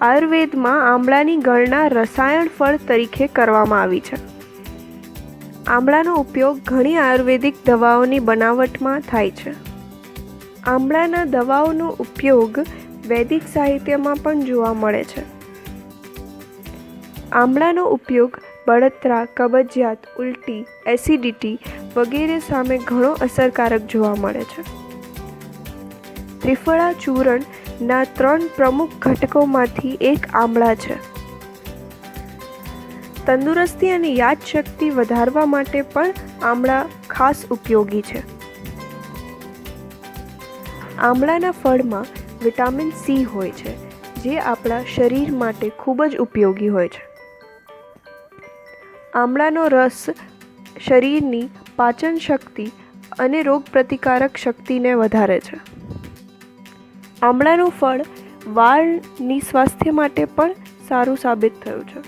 આયુર્વેદમાં આમળાની ગણના રસાયણ ફળ તરીકે કરવામાં આવી છે. આમળાનો ઉપયોગ ઘણી આયુર્વેદિક દવાઓની બનાવટમાં થાય છે. આમળાના દવાઓનો ઉપયોગ વૈદિક સાહિત્યમાં પણ જોવા મળે છે. આમળાનો ઉપયોગ બળતરા, કબજિયાત, ઉલટી, એસિડિટી વગેરે સામે ઘણો અસરકારક જોવા મળે છે. ત્રિફળા ચૂર્ણના 3 પ્રમુખ ઘટકોમાંથી એક આમળા છે. તંદુરસ્તી અને યાદશક્તિ વધારવા માટે પણ આમળા ખાસ ઉપયોગી છે. આમળાના ફળમાં વિટામિન સી હોય છે, જે આપણા શરીર માટે ખૂબ જ ઉપયોગી હોય છે. આમળાનો રસ શરીરની પાચન શક્તિ અને રોગપ્રતિકારક શક્તિને વધારે છે. આમળાનું ફળ વાળની સ્વાસ્થ્ય માટે પણ સારું સાબિત થયું છે.